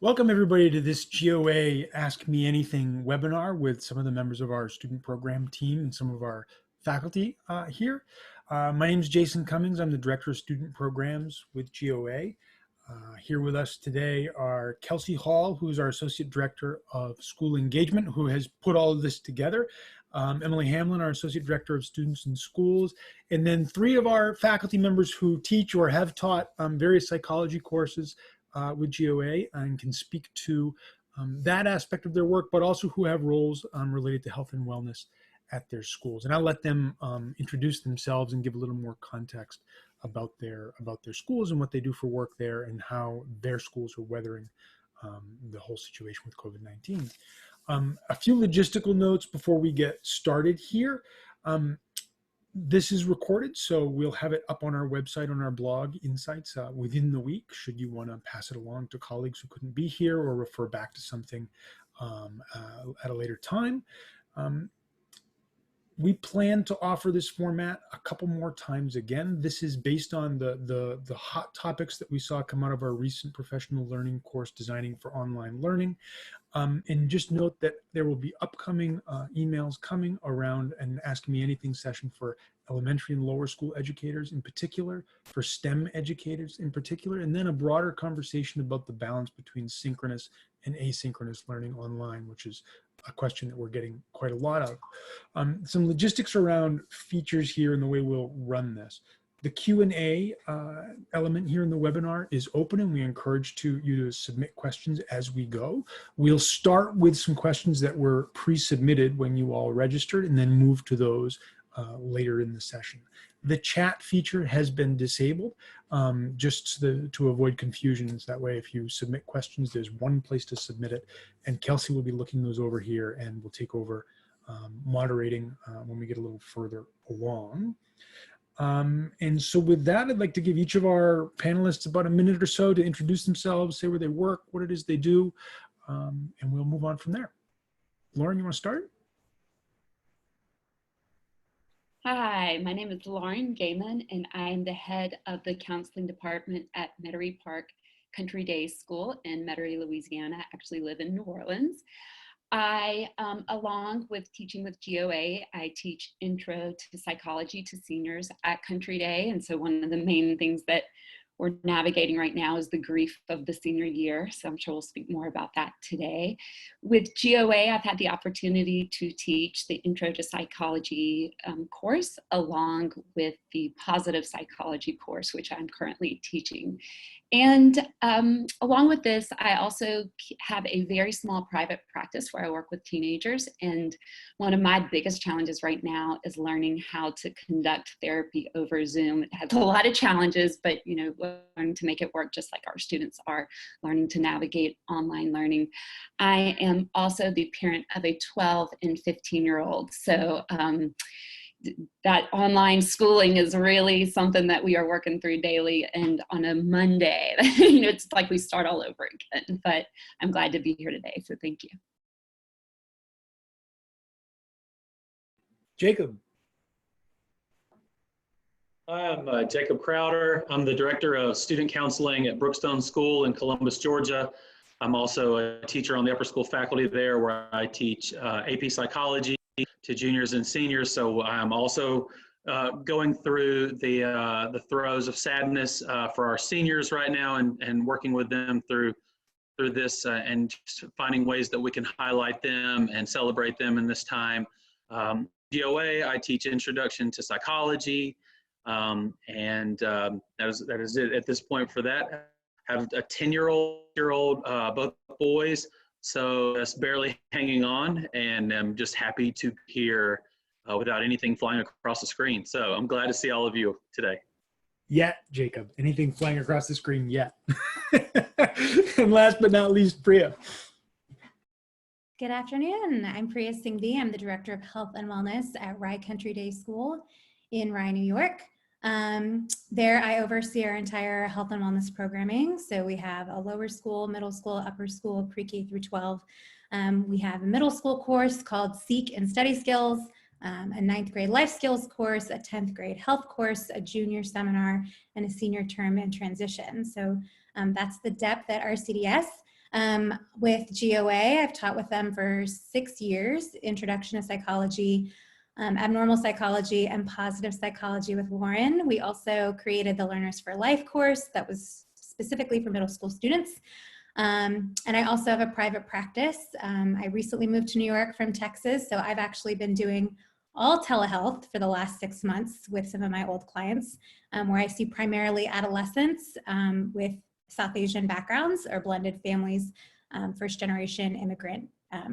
Welcome everybody to this GOA Ask Me Anything webinar with some of the members of our student program team and some of our faculty here. My name is Jason Cummings. I'm the Director of Student Programs with GOA. Here with us today are Kelsey Hall, who is our Associate Director of School Engagement, who has put all of this together. Emily Hamlin, our Associate Director of Students and Schools, and then three of our faculty members who teach or have taught various psychology courses with GOA and can speak to that aspect of their work, but also who have roles related to health and wellness at their schools. And I'll let them introduce themselves and give a little more context about their schools and what they do for work there and how their schools are weathering the whole situation with COVID-19. A few logistical notes before we get started here. This is recorded, so we'll have it up on our website, on our blog, Insights, within the week, should you want to pass it along to colleagues who couldn't be here or refer back to something at a later time. We plan to offer this format a couple more times again. This is based on the hot topics that we saw come out of our recent professional learning course, Designing for Online Learning. And just note that there will be upcoming emails coming around an Ask Me Anything session for elementary and lower school educators in particular, for STEM educators in particular, and then a broader conversation about the balance between synchronous and asynchronous learning online, which is a question that we're getting quite a lot of. Some logistics around features here and the way we'll run this. The Q&A element here in the webinar is open, and we encourage you to submit questions as we go. We'll start with some questions that were pre-submitted when you all registered and then move to those later in the session. The chat feature has been disabled just to avoid confusions. That way, if you submit questions, there's one place to submit it, and Kelsey will be looking those over here and will take over moderating when we get a little further along. And so with that, I'd like to give each of our panelists about a minute or so to introduce themselves, say where they work, what it is they do, and we'll move on from there. Lauren, you want to start? Hi, my name is Lauren Gaiman, and I'm the head of the counseling department at Metairie Park Country Day School in Metairie, Louisiana. I actually live in New Orleans. I, along with teaching with GOA, I teach intro to psychology to seniors at Country Day. And so one of the main things that we're navigating right now is the grief of the senior year. So I'm sure we'll speak more about that today. With GOA, I've had the opportunity to teach the Intro to Psychology course along with the Positive Psychology course, which I'm currently teaching. And along with this, I also have a very small private practice where I work with teenagers. And one of my biggest challenges right now is learning how to conduct therapy over Zoom. It has a lot of challenges, but learning to make it work just like our students are learning to navigate online learning. I am also the parent of a 12 and 15-year-old. So that online schooling is really something that we are working through daily, and on a Monday, it's like we start all over again, but I'm glad to be here today, so thank you. Jacob. Hi, I'm Jacob Crowder. I'm the Director of Student Counseling at Brookstone School in Columbus, Georgia. I'm also a teacher on the upper school faculty there, where I teach AP Psychology to juniors and seniors. So I'm also going through the throes of sadness for our seniors right now, and working with them through this and just finding ways that we can highlight them and celebrate them in this time. GOA, I teach Introduction to Psychology, and that is it at this point for that. I have a 10-year-old, both boys. So that's barely hanging on, and I'm just happy to be here without anything flying across the screen. So I'm glad to see all of you today. Yet, Jacob. Anything flying across the screen yet? And last but not least, Priya. Good afternoon. I'm Priya Singhvi. I'm the Director of Health and Wellness at Rye Country Day School in Rye, New York. There I oversee our entire health and wellness programming. So we have a lower school, middle school, upper school, pre-K through 12. We have a middle school course called Seek and Study Skills, a 9th grade life skills course, a 10th grade health course, a junior seminar, and a senior term and transition. So that's the depth at RCDS. with GOA. I've taught with them for 6 years, Introduction to Psychology, Abnormal Psychology, and Positive Psychology with Lauren. We also created the Learners for Life course that was specifically for middle school students. And I also have a private practice. I recently moved to New York from Texas, so I've actually been doing all telehealth for the last 6 months with some of my old clients, where I see primarily adolescents with South Asian backgrounds or blended families, first generation immigrant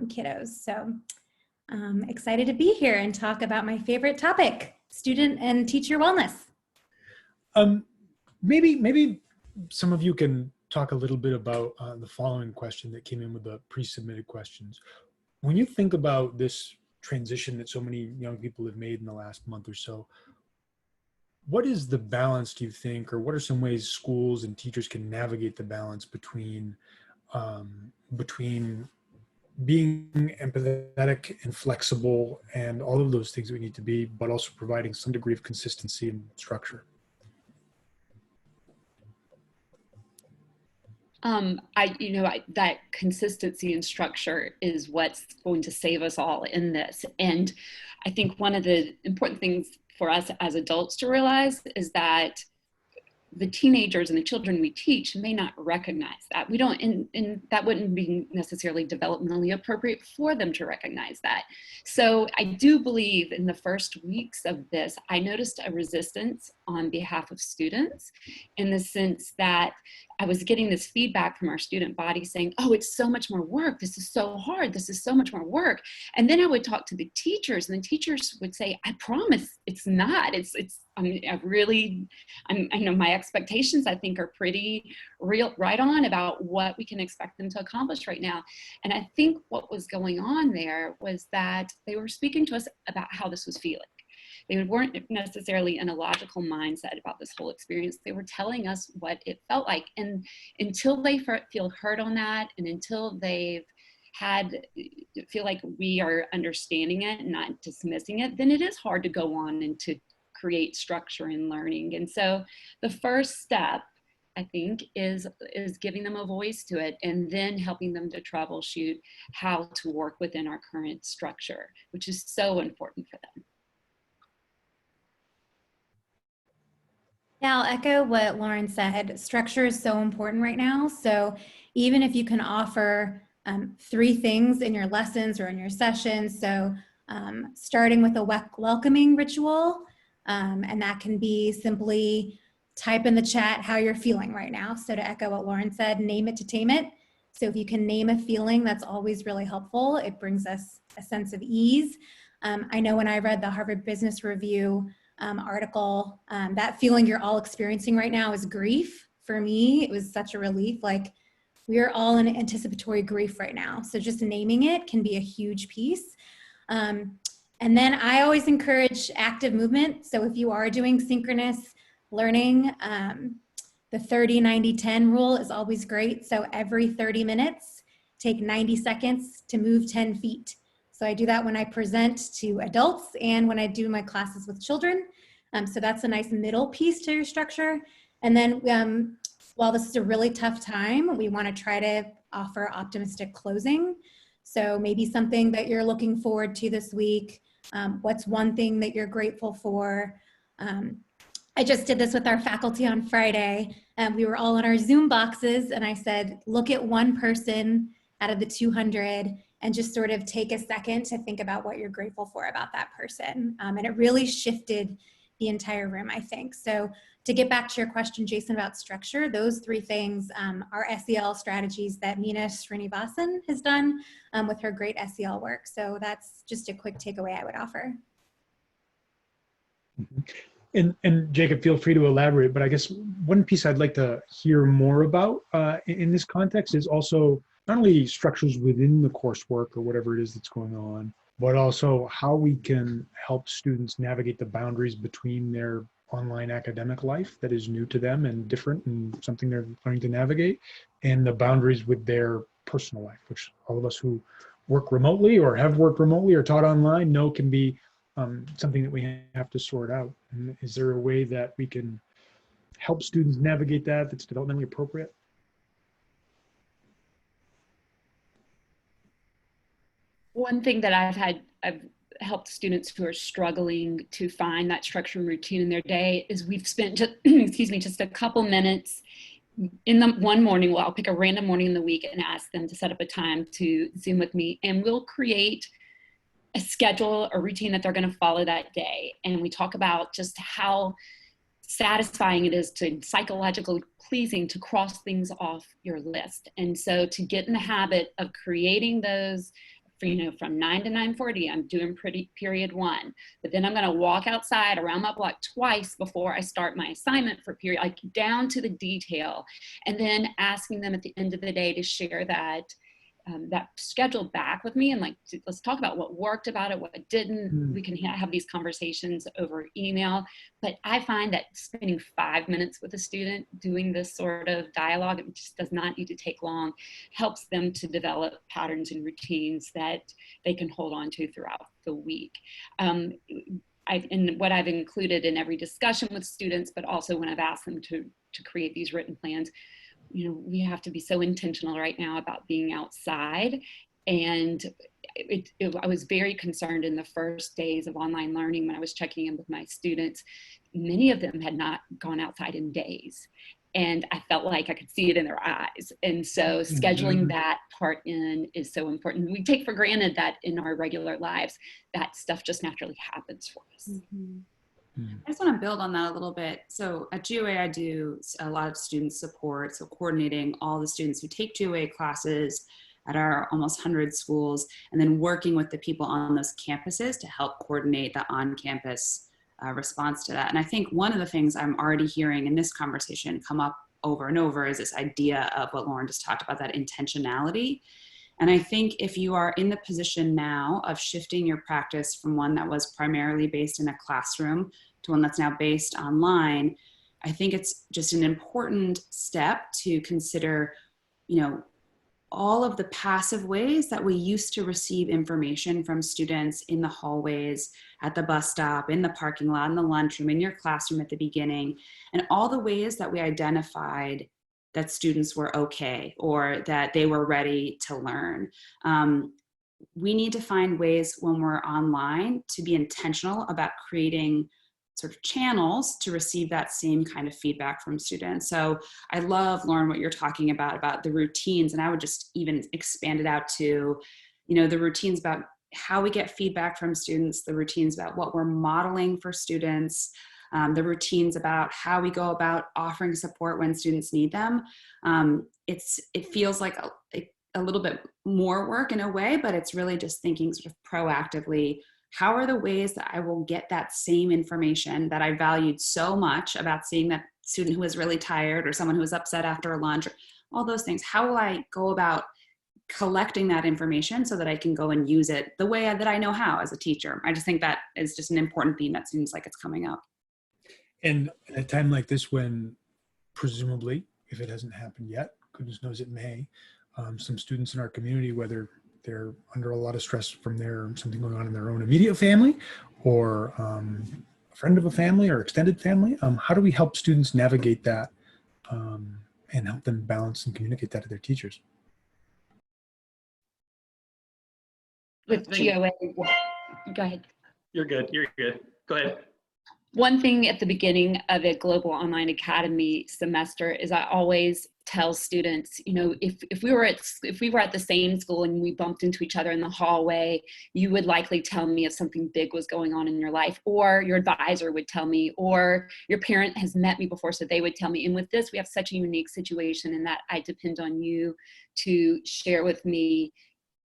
kiddos. So excited to be here and talk about my favorite topic, student and teacher wellness. Maybe some of you can talk a little bit about the following question that came in with the pre-submitted questions. When you think about this transition that so many young people have made in the last month or so, what is the balance, do you think, or what are some ways schools and teachers can navigate the balance between being empathetic and flexible and all of those things that we need to be, but also providing some degree of consistency and structure? That consistency and structure is what's going to save us all in this. And I think one of the important things for us as adults to realize is that the teenagers and the children we teach may not recognize that. We don't, and that wouldn't be necessarily developmentally appropriate for them to recognize that. So I do believe in the first weeks of this, I noticed a resistance on behalf of students in the sense that I was getting this feedback from our student body saying, oh, it's so much more work. This is so hard. This is so much more work. And then I would talk to the teachers and the teachers would say, I promise it's not. I know my expectations, I think, are pretty real, right on about what we can expect them to accomplish right now. And I think what was going on there was that they were speaking to us about how this was feeling. They weren't necessarily in a logical mindset about this whole experience. They were telling us what it felt like. And until they feel heard on that, and until they've feel like we are understanding it and not dismissing it, then it is hard to go on and to create structure in learning. And so the first step, I think, is giving them a voice to it and then helping them to troubleshoot how to work within our current structure, which is so important for them. Yeah, I'll echo what Lauren said. Structure is so important right now. So even if you can offer 3 things in your lessons or in your sessions, so starting with a welcoming ritual, and that can be simply type in the chat how you're feeling right now. So to echo what Lauren said, name it to tame it. So if you can name a feeling, that's always really helpful. It brings us a sense of ease. I know when I read the Harvard Business Review article, that feeling you're all experiencing right now is grief. For me, it was such a relief. Like, we are all in anticipatory grief right now. So just naming it can be a huge piece. And then I always encourage active movement. So if you are doing synchronous learning, the 30-90-10 rule is always great. So every 30 minutes, take 90 seconds to move 10 feet. So I do that when I present to adults and when I do my classes with children. So that's a nice middle piece to your structure. And then while this is a really tough time, we want to try to offer optimistic closing. So maybe something that you're looking forward to this week. What's one thing that you're grateful for? I just did this with our faculty on Friday. We were all in our Zoom boxes and I said, look at one person out of the 200 and just sort of take a second to think about what you're grateful for about that person. And it really shifted the entire room, I think. So to get back to your question, Jason, about structure, those 3 things are SEL strategies that Meena Srinivasan has done with her great SEL work. So that's just a quick takeaway I would offer. And Jacob, feel free to elaborate, but I guess one piece I'd like to hear more about in this context is also not only structures within the coursework or whatever it is that's going on, but also how we can help students navigate the boundaries between their online academic life that is new to them and different and something they're learning to navigate, and the boundaries with their personal life, which all of us who work remotely or have worked remotely or taught online know can be something that we have to sort out. And is there a way that we can help students navigate that that's developmentally appropriate? One thing that I've helped students who are struggling to find that structure and routine in their day is we've spent just, excuse me, just a couple minutes in the one morning. Well, I'll pick a random morning in the week and ask them to set up a time to Zoom with me, and we'll create a schedule, a routine that they're going to follow that day. And we talk about just how satisfying it is to psychologically pleasing to cross things off your list. And so to get in the habit of creating those, from 9 to 9:40, I'm doing period 1, but then I'm going to walk outside around my block twice before I start my assignment for period, like down to the detail, and then asking them at the end of the day to share that schedule back with me, and like, let's talk about what worked about it, what didn't. We can have these conversations over email, but I find that spending 5 minutes with a student doing this sort of dialogue, it just does not need to take long, helps them to develop patterns and routines that they can hold on to throughout the week. And what I've included in every discussion with students, but also when I've asked them to create these written plans, we have to be so intentional right now about being outside. And I was very concerned in the first days of online learning when I was checking in with my students. Many of them had not gone outside in days. And I felt like I could see it in their eyes. And so scheduling that part in is so important. We take for granted that in our regular lives, that stuff just naturally happens for us. I just want to build on that a little bit. So at GOA, I do a lot of student support. So coordinating all the students who take GOA classes at our almost 100 schools, and then working with the people on those campuses to help coordinate the on-campus response to that. And I think one of the things I'm already hearing in this conversation come up over and over is this idea of what Lauren just talked about, that intentionality. And I think if you are in the position now of shifting your practice from one that was primarily based in a classroom to one that's now based online, I think it's just an important step to consider, all of the passive ways that we used to receive information from students in the hallways, at the bus stop, in the parking lot, in the lunchroom, in your classroom at the beginning, and all the ways that we identified that students were okay or that they were ready to learn. We need to find ways when we're online to be intentional about creating sort of channels to receive that same kind of feedback from students. So I love, Lauren, what you're talking about the routines, and I would just even expand it out to, the routines about how we get feedback from students, the routines about what we're modeling for students, the routines about how we go about offering support when students need them. It feels like a little bit more work in a way, but it's really just thinking sort of proactively, how are the ways that I will get that same information that I valued so much about seeing that student who was really tired or someone who was upset after a lunch, or all those things. How will I go about collecting that information so that I can go and use it the way that I know how as a teacher? I just think that is just an important theme that seems like it's coming up. And at a time like this, when presumably, if it hasn't happened yet, goodness knows it may, some students in our community, whether they're under a lot of stress from something going on in their own immediate family or a friend of a family or extended family, how do we help students navigate that and help them balance and communicate that to their teachers? With GOA, go ahead. You're good. Go ahead. One thing at the beginning of a global online academy semester is I always tell students, if we were at the same school and we bumped into each other in the hallway, you would likely tell me if something big was going on in your life, or your advisor would tell me, or your parent has met me before, so they would tell me. And with this, we have such a unique situation in that I depend on you to share with me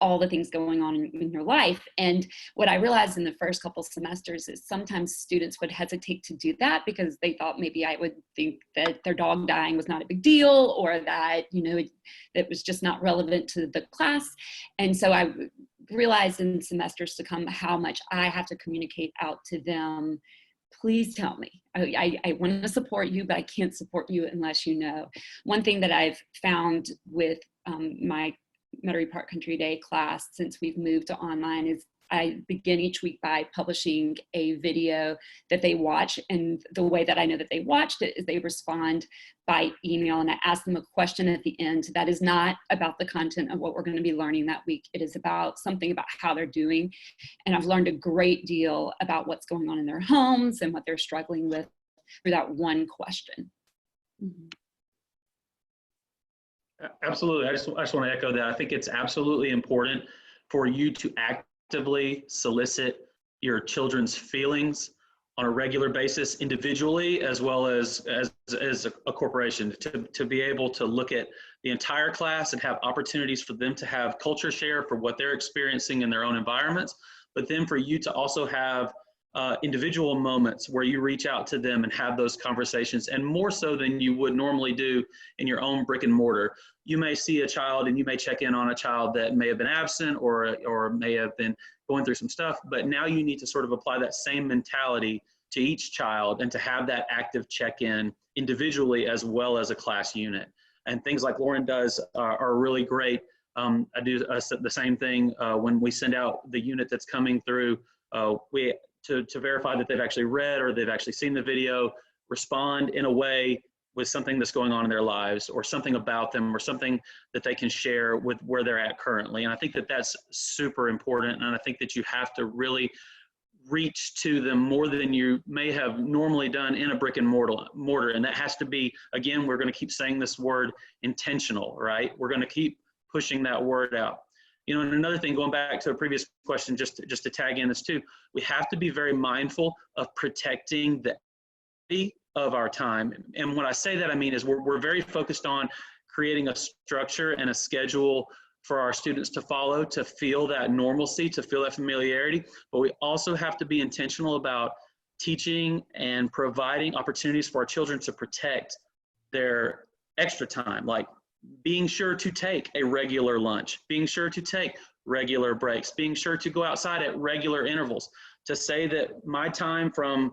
all the things going on in your life. And what I realized in the first couple semesters is sometimes students would hesitate to do that because they thought maybe I would think that their dog dying was not a big deal, or that, it was just not relevant to the class. And so I realized in semesters to come how much I have to communicate out to them. Please tell me. I want to support you, but I can't support you unless you know. One thing that I've found with my Metairie Park Country Day class since we've moved to online is I begin each week by publishing a video that they watch. And the way that I know that they watched it is they respond by email, and I ask them a question at the end that is not about the content of what we're going to be learning that week. It is about something about how they're doing. And I've learned a great deal about what's going on in their homes and what they're struggling with through that one question. Mhm. Absolutely. I just want to echo that. I think it's absolutely important for you to actively solicit your children's feelings on a regular basis, individually, as well as a corporation, to be able to look at the entire class and have opportunities for them to have culture share for what they're experiencing in their own environments, but then for you to also have individual moments where you reach out to them and have those conversations, and more so than you would normally do in your own brick and mortar. You may see a child and you may check in on a child that may have been absent or may have been going through some stuff, but now you need to sort of apply that same mentality to each child and to have that active check-in individually as well as a class unit. And things like Lauren does are really great. I do the same thing when we send out the unit that's coming through. To verify that they've actually read or they've actually seen the video, respond in a way with something that's going on in their lives or something about them or something that they can share with where they're at currently. And I think that that's super important. And I think that you have to really reach to them more than you may have normally done in a brick and mortar. And that has to be, again, we're going to keep saying this word, intentional, right? We're going to keep pushing that word out. You know, and another thing, going back to a previous question, just to tag in this too, we have to be very mindful of protecting the equity of our time. And when I say that, I mean is we're very focused on creating a structure and a schedule for our students to follow, to feel that normalcy, to feel that familiarity. But we also have to be intentional about teaching and providing opportunities for our children to protect their extra time, like being sure to take a regular lunch, being sure to take regular breaks, being sure to go outside at regular intervals, to say that my time from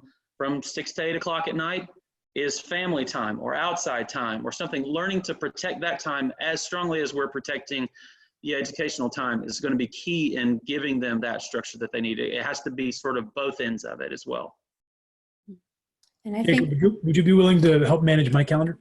6 to 8 o'clock at night is family time or outside time or something. Learning to protect that time as strongly as we're protecting the educational time is going to be key in giving them that structure that they need. It has to be sort of both ends of it as well. And I Jacob, think, would you be willing to help manage my calendar?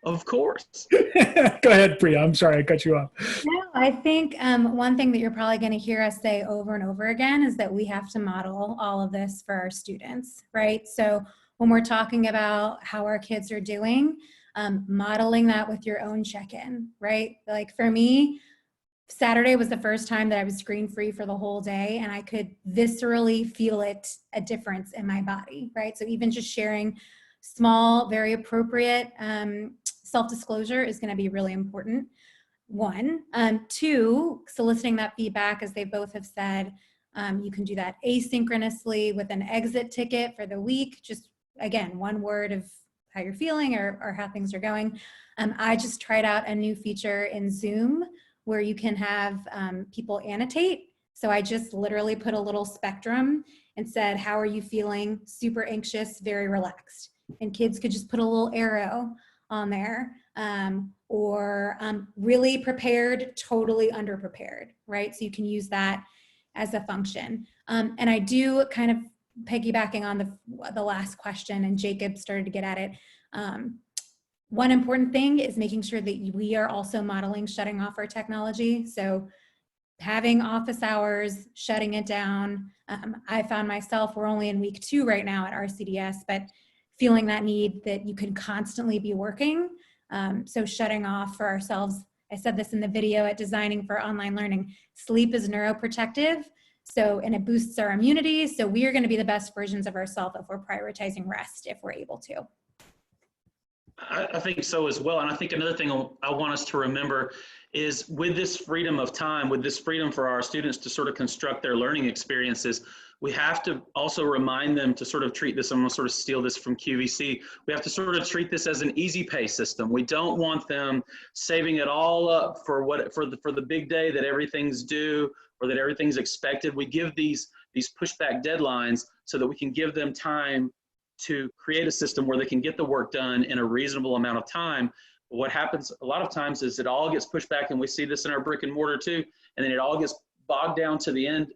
Of course. Go ahead, Priya. I'm sorry I cut you off. no, I think one thing that you're probably going to hear us say over and over again is that we have to model all of this for our students, right? So when we're talking about how our kids are doing, modeling that with your own check-in, right? Like for me, Saturday was the first time that I was screen-free for the whole day, and I could viscerally feel a difference in my body, right? So even just sharing small, very appropriate self-disclosure is going to be really important. One. Two, soliciting that feedback, as they both have said, you can do that asynchronously with an exit ticket for the week. Just, again, one word of how you're feeling or how things are going. I just tried out a new feature in Zoom where you can have people annotate. So I just literally put a little spectrum and said, how are you feeling? Super anxious, very relaxed. And kids could just put a little arrow on there, or really prepared, totally underprepared, right? So you can use that as a function. And I do, kind of piggybacking on the last question, and Jacob started to get at it, one important thing is making sure that we are also modeling shutting off our technology. So having office hours, shutting it down. I found myself, we're only in week 2 right now at RCDS, but feeling that need that you can constantly be working. So shutting off for ourselves. I said this in the video at Designing for Online Learning. Sleep is neuroprotective, and it boosts our immunity. So we are going to be the best versions of ourselves if we're prioritizing rest, if we're able to. I think so as well. And I think another thing I want us to remember is with this freedom of time, with this freedom for our students to sort of construct their learning experiences, we have to also remind them to sort of treat this, I'm going to sort of steal this from QVC, we have to sort of treat this as an easy pay system. We don't want them saving it all up for the big day that everything's due or that everything's expected. We give these pushback deadlines so that we can give them time to create a system where they can get the work done in a reasonable amount of time. What happens a lot of times is it all gets pushed back, and we see this in our brick and mortar too, and then it all gets bogged down to the end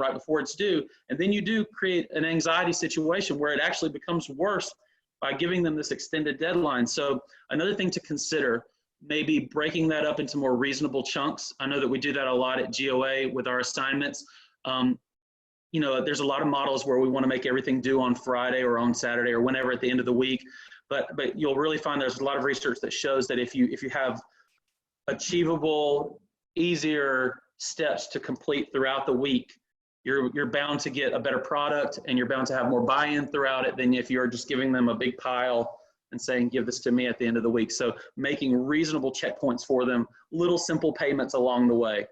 right before it's due. And then you do create an anxiety situation where it actually becomes worse by giving them this extended deadline. So another thing to consider, maybe breaking that up into more reasonable chunks. I know that we do that a lot at GOA with our assignments. You know, there's a lot of models where we want to make everything due on Friday or on Saturday or whenever at the end of the week. But you'll really find there's a lot of research that shows that if you have achievable, easier steps to complete throughout the week, you're bound to get a better product, and you're bound to have more buy-in throughout it than if you're just giving them a big pile and saying, give this to me at the end of the week. So making reasonable checkpoints for them, little simple payments along the way,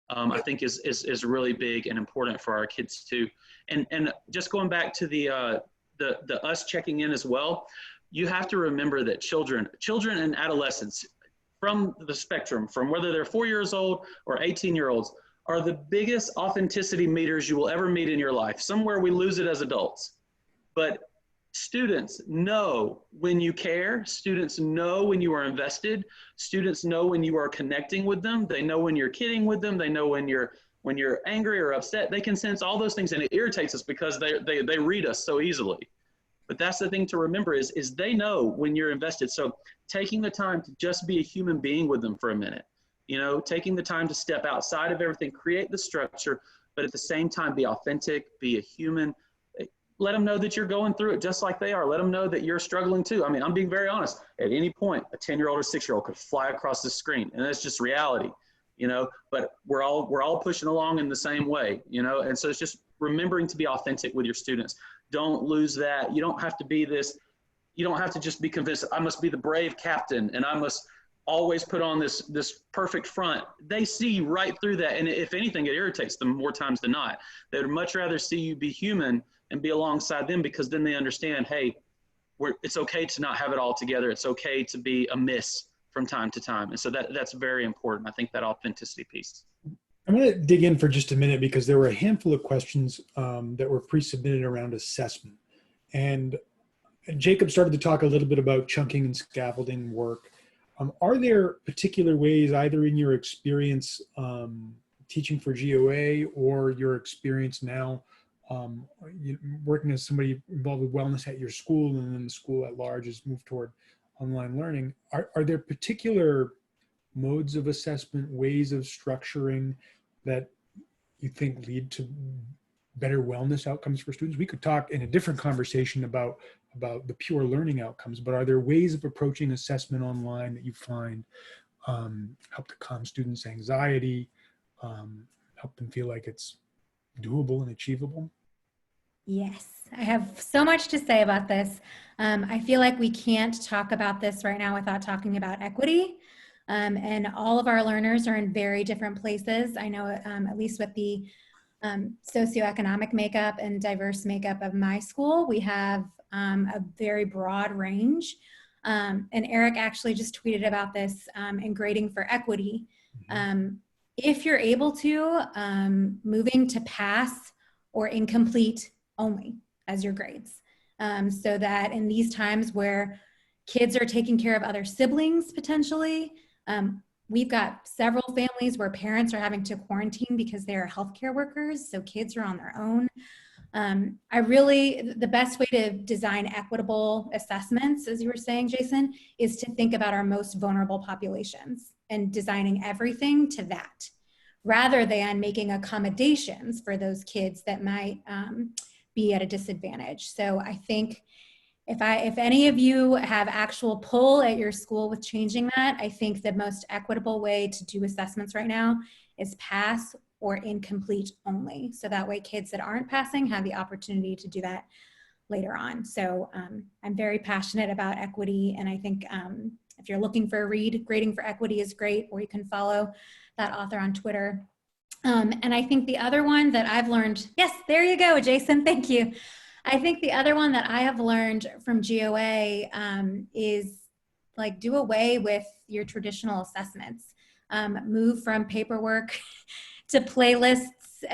I think is really big and important for our kids too. And just going back to the us checking in as well, you have to remember that children and adolescents from the spectrum, from whether they're 4 years old or 18-year-olds, are the biggest authenticity meters you will ever meet in your life. Somewhere we lose it as adults. But students know when you care. Students know when you are invested. Students know when you are connecting with them. They know when you're kidding with them. They know when you're angry or upset. They can sense all those things, and it irritates us because they read us so easily. But that's the thing to remember is they know when you're invested. So taking the time to just be a human being with them for a minute, you know, taking the time to step outside of everything, create the structure, but at the same time, be authentic, be a human. Let them know that you're going through it just like they are. Let them know that you're struggling too. I mean, I'm being very honest. At any point, a 10-year-old or 6-year-old could fly across the screen, and that's just reality, you know, but we're all pushing along in the same way, you know, and so it's just remembering to be authentic with your students. Don't lose that. You don't have to be this, you don't have to just be convinced I must be the brave captain and I must always put on this perfect front. They see right through that. And if anything, it irritates them more times than not. They would much rather see you be human and be alongside them, because then they understand, hey, it's okay to not have it all together. It's okay to be amiss from time to time. And so that's very important. I think that authenticity piece. I'm going to dig in for just a minute because there were a handful of questions that were pre-submitted around assessment. And Jacob started to talk a little bit about chunking and scaffolding work. Are there particular ways, either in your experience teaching for GOA or your experience now working as somebody involved with wellness at your school, and then the school at large has moved toward online learning, are there particular modes of assessment, ways of structuring that you think lead to better wellness outcomes for students? We could talk in a different conversation about the pure learning outcomes, but are there ways of approaching assessment online that you find help to calm students' anxiety, help them feel like it's doable and achievable? Yes, I have so much to say about this. I feel like we can't talk about this right now without talking about equity. And all of our learners are in very different places. I know at least with the socioeconomic makeup and diverse makeup of my school, we have a very broad range. And Eric actually just tweeted about this in grading for equity. If you're able to, moving to pass or incomplete only as your grades. So that in these times where kids are taking care of other siblings potentially, we've got several families where parents are having to quarantine because they are healthcare workers, so kids are on their own. The best way to design equitable assessments, as you were saying, Jason, is to think about our most vulnerable populations and designing everything to that, rather than making accommodations for those kids that might be at a disadvantage. So I think if any of you have actual pull at your school with changing that, I think the most equitable way to do assessments right now is pass or incomplete only. So that way kids that aren't passing have the opportunity to do that later on. So I'm very passionate about equity, and I think if you're looking for a read, Grading for Equity is great, or you can follow that author on Twitter. And I think the other one that I've learned, yes, there you go, Jason, thank you. I think the other one that I have learned from GOA is like do away with your traditional assessments. Move from paperwork to playlists,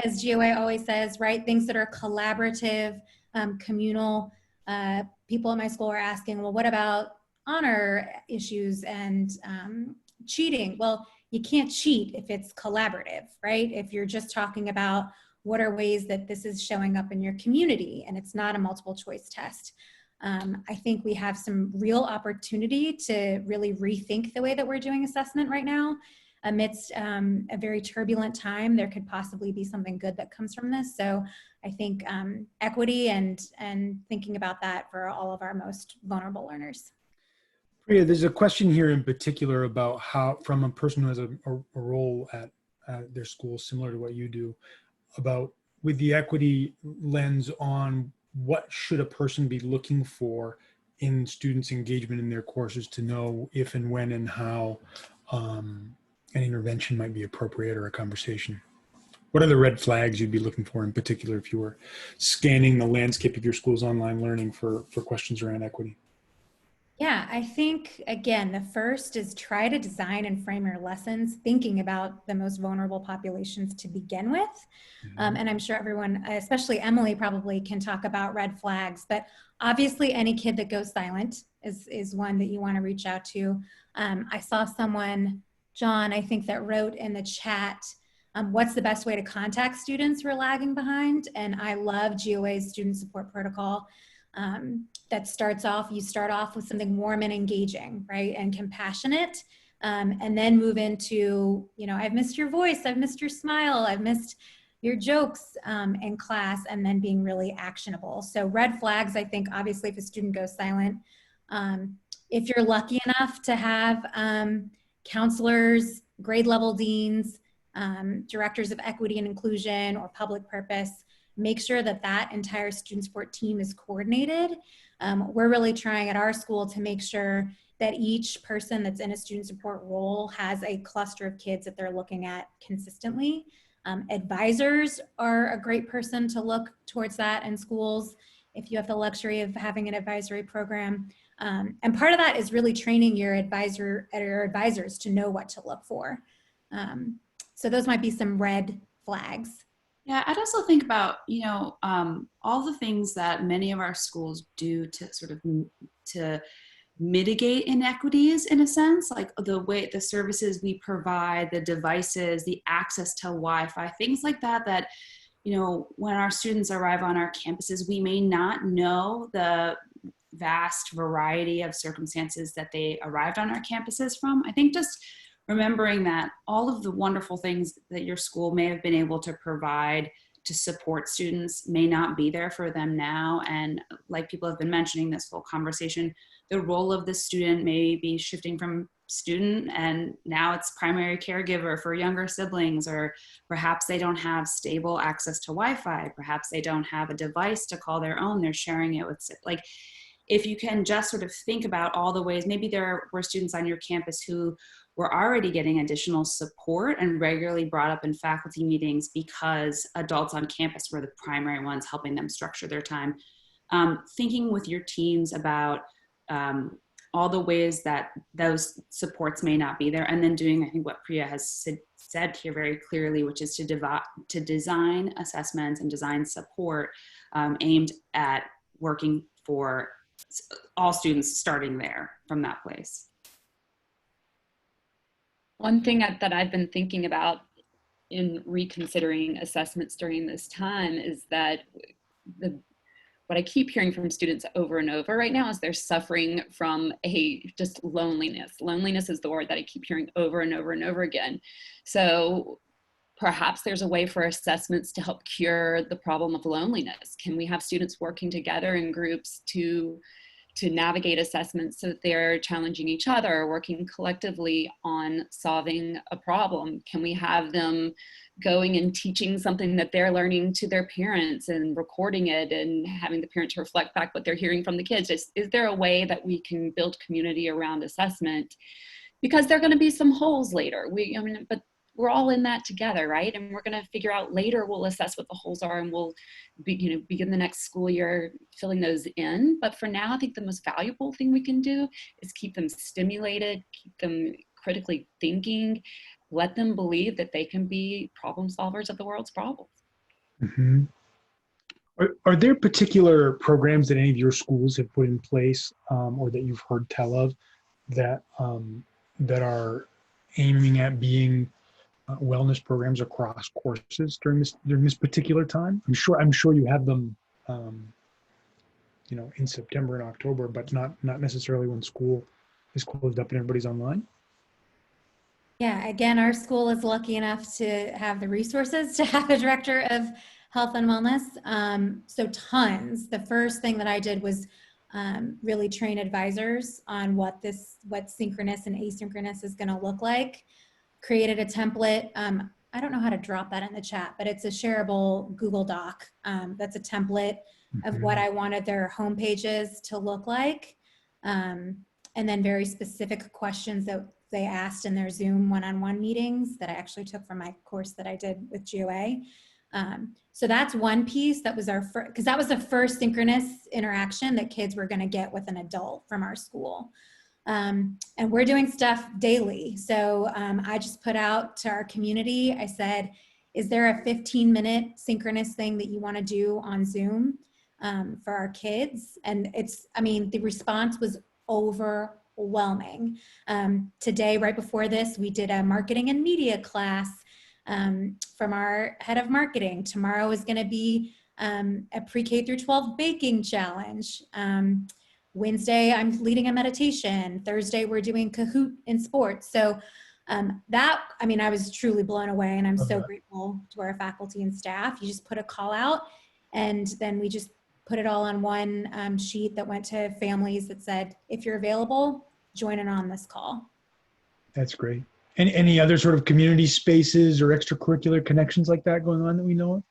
as GOA always says, right? Things that are collaborative, communal. People at my school are asking, well, what about honor issues and cheating? Well, you can't cheat if it's collaborative, right? If you're just talking about what are ways that this is showing up in your community and it's not a multiple choice test. I think we have some real opportunity to really rethink the way that we're doing assessment right now. Amidst a very turbulent time, there could possibly be something good that comes from this. So I think equity and thinking about that for all of our most vulnerable learners. Priya, there's a question here in particular about how, from a person who has a role at their school similar to what you do, about with the equity lens on what should a person be looking for in students' engagement in their courses to know if and when and how an intervention might be appropriate or a conversation. What are the red flags you'd be looking for in particular if you were scanning the landscape of your school's online learning for questions around equity? Yeah, I think, again, the first is try to design and frame your lessons thinking about the most vulnerable populations to begin with. And I'm sure everyone, especially Emily, probably can talk about red flags, but obviously any kid that goes silent is one that you want to reach out to. I saw someone, John, I think, that wrote in the chat, what's the best way to contact students who are lagging behind? And I love GOA's student support protocol. That starts off, you start off with something warm and engaging, right? And compassionate, and then move into, you know, I've missed your voice, I've missed your smile, I've missed your jokes in class, and then being really actionable. So red flags, I think, obviously if a student goes silent, if you're lucky enough to have counselors, grade level deans, directors of equity and inclusion or public purpose, make sure that that entire student support team is coordinated. We're really trying at our school to make sure that each person that's in a student support role has a cluster of kids that they're looking at consistently. Advisors are a great person to look towards that in schools if you have the luxury of having an advisory program. And part of that is really training your advisors to know what to look for. So those might be some red flags. Yeah, I'd also think about, you know, all the things that many of our schools do to sort of to mitigate inequities in a sense, like the services we provide, the devices, the access to Wi-Fi, things like that, that, you know, when our students arrive on our campuses, we may not know the vast variety of circumstances that they arrived on our campuses from. I think just remembering that all of the wonderful things that your school may have been able to provide to support students may not be there for them now. And like people have been mentioning this whole conversation, the role of the student may be shifting from student and now it's primary caregiver for younger siblings, or perhaps they don't have stable access to Wi-Fi. Perhaps they don't have a device to call their own. They're sharing it with, like, if you can just sort of think about all the ways, maybe there were students on your campus who were already getting additional support and regularly brought up in faculty meetings because adults on campus were the primary ones helping them structure their time. Thinking with your teams about all the ways that those supports may not be there, and then doing, I think, what Priya has said here very clearly, which is to design assessments and design support aimed at working for all students starting there from that place. One thing that I've been thinking about in reconsidering assessments during this time is that what I keep hearing from students over and over right now is they're suffering from just loneliness. Loneliness is the word that I keep hearing over and over and over again. So perhaps there's a way for assessments to help cure the problem of loneliness. Can we have students working together in groups to navigate assessments so that they're challenging each other, working collectively on solving a problem? Can we have them going and teaching something that they're learning to their parents and recording it and having the parents reflect back what they're hearing from the kids? Is there a way that we can build community around assessment? Because there are going to be some holes later. But we're all in that together, right? And we're going to figure out later, we'll assess what the holes are and we'll begin the next school year filling those in. But for now, I think the most valuable thing we can do is keep them stimulated, keep them critically thinking, let them believe that they can be problem solvers of the world's problems. Mm-hmm. Are there particular programs that any of your schools have put in place or that you've heard tell of that that are aiming at being wellness programs across courses during this particular time? I'm sure you have them, in September and October, but not necessarily when school is closed up and everybody's online. Yeah, again, our school is lucky enough to have the resources to have a director of health and wellness. So tons. The first thing that I did was really train advisors on what synchronous and asynchronous is going to look like. Created a template. I don't know how to drop that in the chat, but it's a shareable Google Doc. That's a template of what I wanted their home pages to look like. And then very specific questions that they asked in their Zoom one-on-one meetings that I actually took from my course that I did with GOA. So that's one piece. That was because that was the first synchronous interaction that kids were going to get with an adult from our school. And we're doing stuff daily. So I just put out to our community, I said, is there a 15-minute synchronous thing that you want to do on Zoom for our kids? And the response was overwhelming. Today, right before this, we did a marketing and media class from our head of marketing. Tomorrow is going to be a pre-K through 12 baking challenge. Wednesday, I'm leading a meditation. Thursday, we're doing Kahoot in sports. So I was truly blown away, and I'm so grateful to our faculty and staff. You just put a call out, and then we just put it all on one sheet that went to families that said, if you're available, join in on this call. That's great. And any other sort of community spaces or extracurricular connections like that going on that we know of?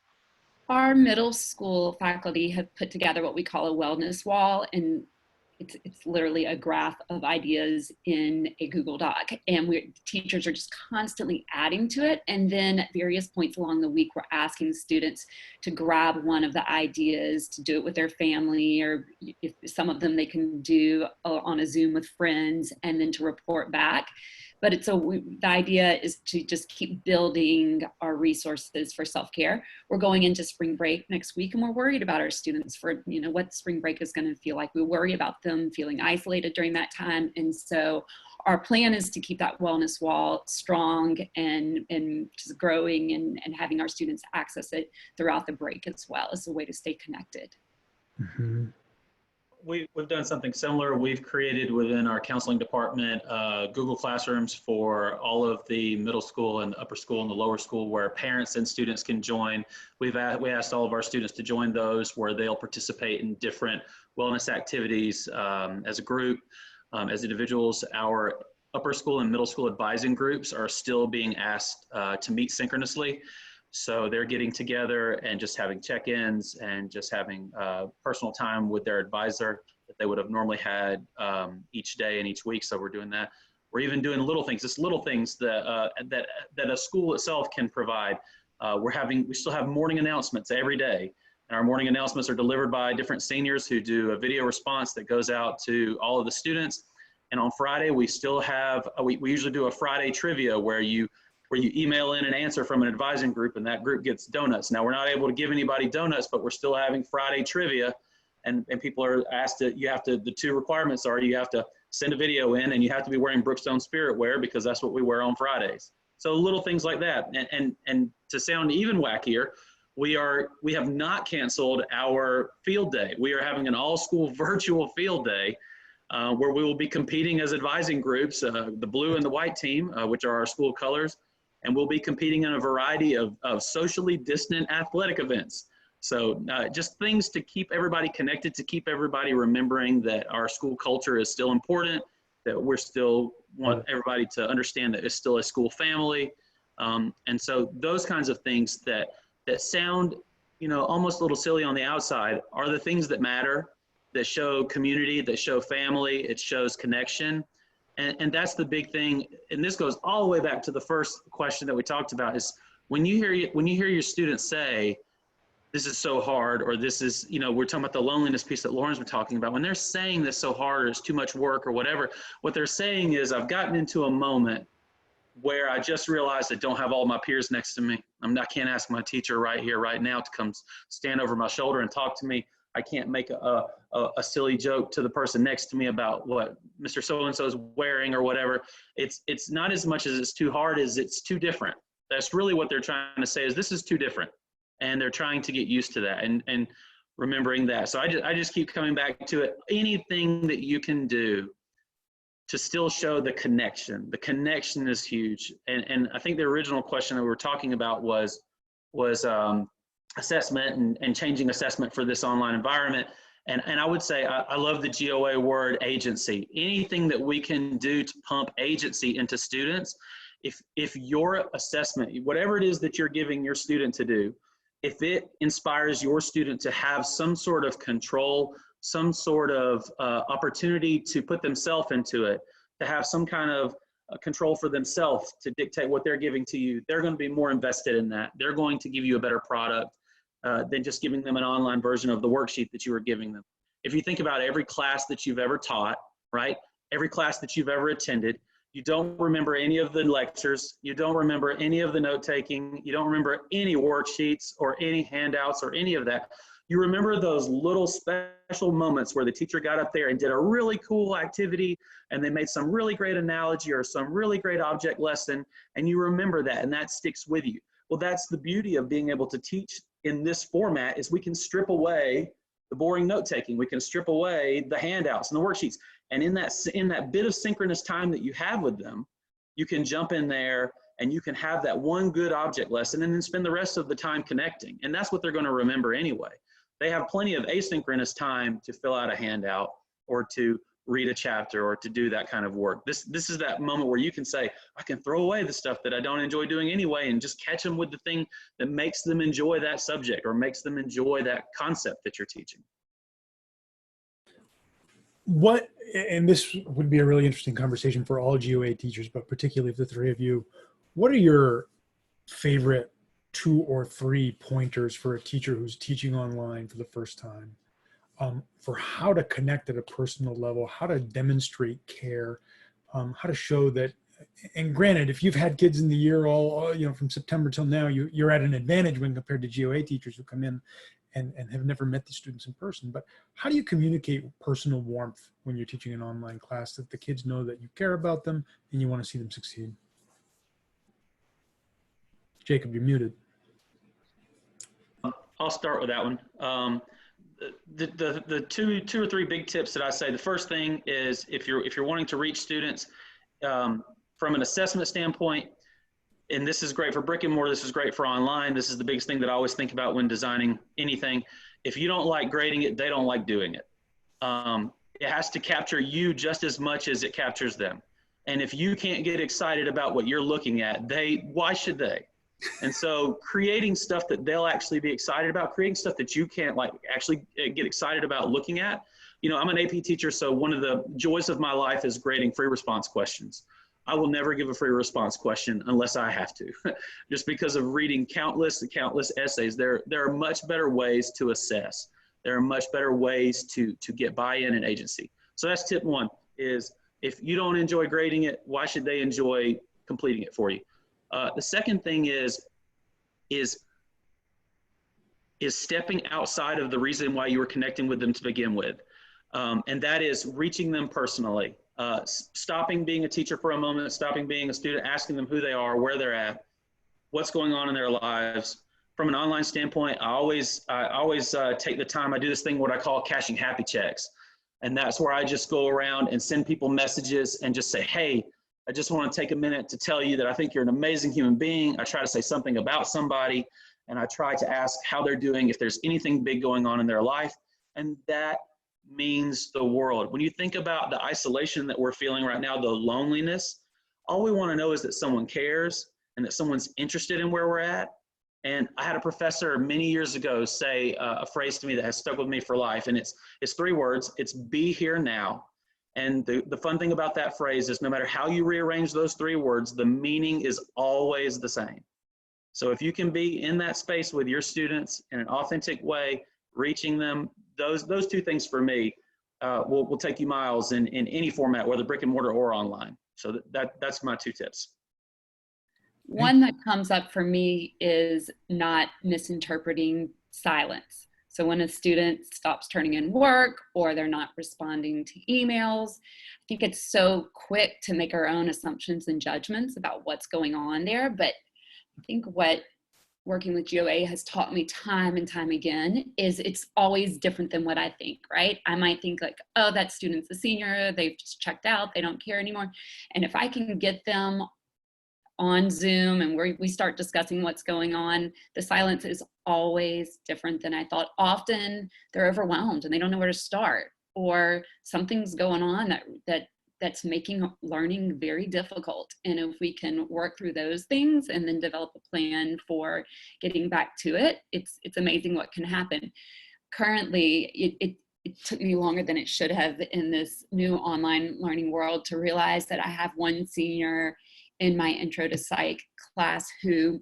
Our middle school faculty have put together what we call a wellness wall, and it's literally a graph of ideas in a Google Doc, and teachers are just constantly adding to it. And then at various points along the week, we're asking students to grab one of the ideas, to do it with their family, or if some of them they can do on a Zoom with friends, and then to report back. But the idea is to just keep building our resources for self-care. We're going into spring break next week, and we're worried about our students for, what spring break is going to feel like. We worry about them feeling isolated during that time. And so our plan is to keep that wellness wall strong and just growing and having our students access it throughout the break as well as a way to stay connected. Mm-hmm. We've done something similar. We've created within our counseling department Google Classrooms for all of the middle school and upper school and the lower school where parents and students can join. We asked all of our students to join those where they'll participate in different wellness activities as a group, as individuals. Our upper school and middle school advising groups are still being asked to meet synchronously. So they're getting together and just having check-ins and just having personal time with their advisor that they would have normally had each day and each week. So we're doing that. We're even doing little things, just little things that a school itself can provide. We still have morning announcements every day. And our morning announcements are delivered by different seniors who do a video response that goes out to all of the students. And on Friday, we still have, we usually do a Friday trivia where you email in an answer from an advising group, and that group gets donuts. Now, we're not able to give anybody donuts, but we're still having Friday trivia, and people are asked the two requirements are you have to send a video in, and you have to be wearing Brookstone Spirit wear because that's what we wear on Fridays. So little things like that. And to sound even wackier, we have not canceled our field day. We are having an all-school virtual field day where we will be competing as advising groups, the blue and the white team, which are our school colors. And we'll be competing in a variety of socially distant athletic events. So just things to keep everybody connected, to keep everybody remembering that our school culture is still important, that we're still want everybody to understand that it's still a school family. And so those kinds of things that sound, almost a little silly on the outside are the things that matter, that show community, that show family, it shows connection. And that's the big thing. And this goes all the way back to the first question that we talked about is when you hear your students say, this is so hard, or this is, we're talking about the loneliness piece that Lauren's been talking about. When they're saying this so hard, or it's too much work or whatever, what they're saying is I've gotten into a moment where I just realized I don't have all my peers next to me. I can't ask my teacher right here, right now to come stand over my shoulder and talk to me. I can't make a silly joke to the person next to me about what Mr. So-and-so is wearing or whatever. It's not as much as it's too hard as it's too different. That's really what they're trying to say, is this is too different. And they're trying to get used to that and remembering that. So I just keep coming back to it. Anything that you can do to still show the connection. The connection is huge. And I think the original question that we were talking about was assessment and changing assessment for this online environment. And I would say I love the GOA word, agency. Anything that we can do to pump agency into students, if your assessment, whatever it is that you're giving your student to do, if it inspires your student to have some sort of control, some sort of opportunity to put themselves into it, to have some kind of control for themselves to dictate what they're giving to you, they're going to be more invested in that. They're going to give you a better product than just giving them an online version of the worksheet that you were giving them. If you think about every class that you've ever taught, right? Every class that you've ever attended, you don't remember any of the lectures, you don't remember any of the note taking, you don't remember any worksheets or any handouts or any of that. You remember those little special moments where the teacher got up there and did a really cool activity and they made some really great analogy or some really great object lesson, and you remember that and that sticks with you. Well, that's the beauty of being able to teach in this format, is we can strip away the boring note taking, we can strip away the handouts and the worksheets. And in that bit of synchronous time that you have with them, you can jump in there and you can have that one good object lesson and then spend the rest of the time connecting. And that's what they're going to remember anyway. They have plenty of asynchronous time to fill out a handout or to read a chapter or to do that kind of work. This is that moment where you can say, I can throw away the stuff that I don't enjoy doing anyway and just catch them with the thing that makes them enjoy that subject or makes them enjoy that concept that you're teaching. What, and this would be a really interesting conversation for all GOA teachers, but particularly the three of you, what are your favorite 2 or 3 pointers for a teacher who's teaching online for the first time, for how to connect at a personal level, how to demonstrate care, how to show that? And granted, if you've had kids in the year all from September till now, you're at an advantage when compared to GOA teachers who come in and have never met the students in person. But how do you communicate personal warmth when you're teaching an online class, that the kids know that you care about them and you want to see them succeed? Jacob, you're muted. I'll start with that one. The two or three big tips that I say, the first thing is if you're wanting to reach students from an assessment standpoint, and this is great for brick and mortar, this is great for online, this is the biggest thing that I always think about when designing anything. If you don't like grading it, they don't like doing it. It has to capture you just as much as it captures them. And if you can't get excited about what you're looking at, why should they? And so creating stuff that they'll actually be excited about, creating stuff that you can't actually get excited about looking at. I'm an AP teacher, so one of the joys of my life is grading free response questions. I will never give a free response question unless I have to, just because of reading countless essays. There are much better ways to assess. There are much better ways to get buy-in and agency. So that's tip 1, is if you don't enjoy grading it, why should they enjoy completing it for you? The second thing is stepping outside of the reason why you were connecting with them to begin with. And that is reaching them personally. Stopping being a teacher for a moment, stopping being a student, asking them who they are, where they're at, what's going on in their lives. From an online standpoint, I always take the time. I do this thing what I call cashing happy checks. And that's where I just go around and send people messages and just say, hey, I just want to take a minute to tell you that I think you're an amazing human being. I try to say something about somebody, and I try to ask how they're doing, if there's anything big going on in their life. And that means the world. When you think about the isolation that we're feeling right now, the loneliness, all we want to know is that someone cares and that someone's interested in where we're at. And I had a professor many years ago say a phrase to me that has stuck with me for life. And it's 3 words. It's be here now. And the fun thing about that phrase is no matter how you rearrange those 3 words, the meaning is always the same. So if you can be in that space with your students in an authentic way, reaching them, those 2 things for me will take you miles in any format, whether brick and mortar or online. So that's my 2 tips. One that comes up for me is not misinterpreting silence. So when a student stops turning in work or they're not responding to emails, I think it's so quick to make our own assumptions and judgments about what's going on there. But I think what working with GOA has taught me time and time again is it's always different than what I think, right? I might think like, oh, that student's a senior, they've just checked out, they don't care anymore. And if I can get them on Zoom and we start discussing what's going on, the silence is always different than I thought. Often they're overwhelmed and they don't know where to start, or something's going on that's making learning very difficult. And if we can work through those things and then develop a plan for getting back to it, it's amazing what can happen. Currently, it took me longer than it should have in this new online learning world to realize that I have one senior in my intro to psych class who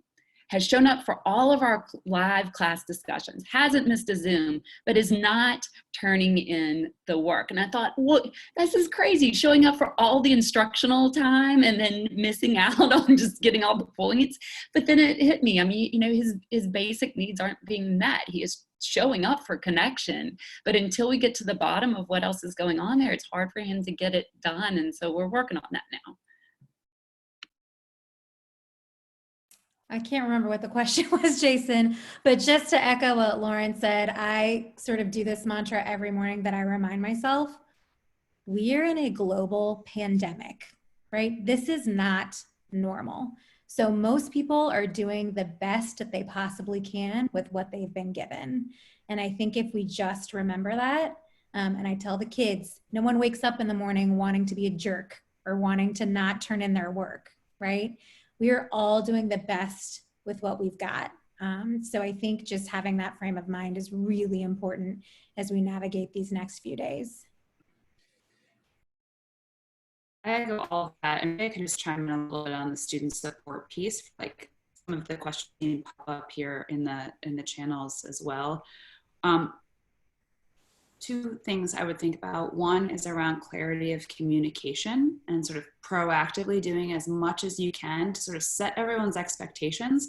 has shown up for all of our live class discussions, hasn't missed a Zoom, but is not turning in the work. And I thought, well, this is crazy, showing up for all the instructional time and then missing out on just getting all the points. But then it hit me. I mean, you know, his basic needs aren't being met. He is showing up for connection, but until we get to the bottom of what else is going on there, it's hard for him to get it done. And so we're working on that now. I can't remember what the question was, Jason, but just to echo what Lauren said, I sort of do this mantra every morning that I remind myself, we are in a global pandemic, right? This is not normal. So most people are doing the best that they possibly can with what they've been given. And I think if we just remember that, and I tell the kids, no one wakes up in the morning wanting to be a jerk or wanting to not turn in their work, right? We are all doing the best with what we've got. So I think just having that frame of mind is really important as we navigate these next few days. I echo all of that, and I can just chime in a little bit on the student support piece. Like some of the questions pop up here in the channels as well. Two things I would think about. One is around clarity of communication and sort of proactively doing as much as you can to sort of set everyone's expectations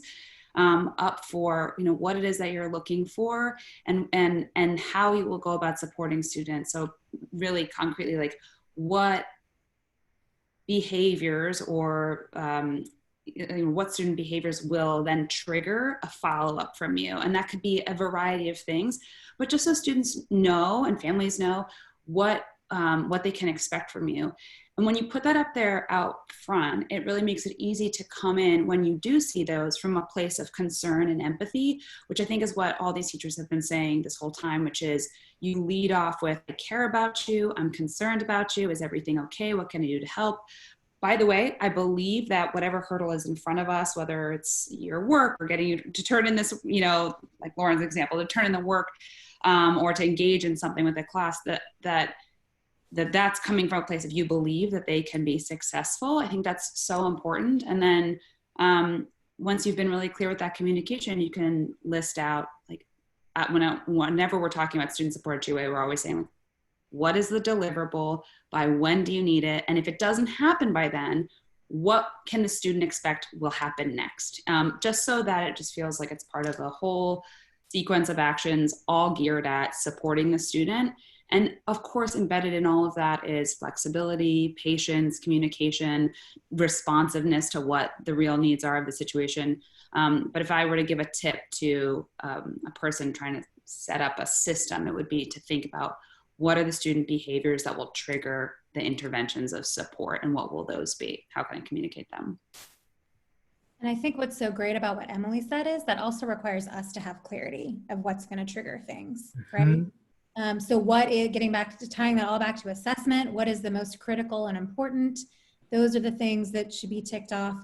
up for, you know, what it is that you're looking for and how you will go about supporting students. So really concretely, like what behaviors or what student behaviors will then trigger a follow-up from you. And that could be a variety of things, but just so students know and families know what they can expect from you. And when you put that up there out front, it really makes it easy to come in when you do see those from a place of concern and empathy, which I think is what all these teachers have been saying this whole time, which is you lead off with, I care about you, I'm concerned about you, is everything okay, what can I do to help? By the way, I believe that whatever hurdle is in front of us, whether it's your work or getting you to turn in this, you know, like Lauren's example, to turn in the work or to engage in something with a class, that's coming from a place of you believe that they can be successful. I think that's so important. And then once you've been really clear with that communication, you can list out, like, whenever we're talking about student support at GOA, we're always saying, what is the deliverable? By when do you need it? And if it doesn't happen by then, what can the student expect will happen next? Just so that it just feels like it's part of a whole sequence of actions, all geared at supporting the student. And of course, embedded in all of that is flexibility, patience, communication, responsiveness to what the real needs are of the situation. But if I were to give a tip to a person trying to set up a system, it would be to think about what are the student behaviors that will trigger the interventions of support, and what will those be? How can I communicate them? And I think what's so great about what Emily said is that also requires us to have clarity of what's going to trigger things, right? So what is, getting back to tying that all back to assessment, what is the most critical and important? Those are the things that should be ticked off.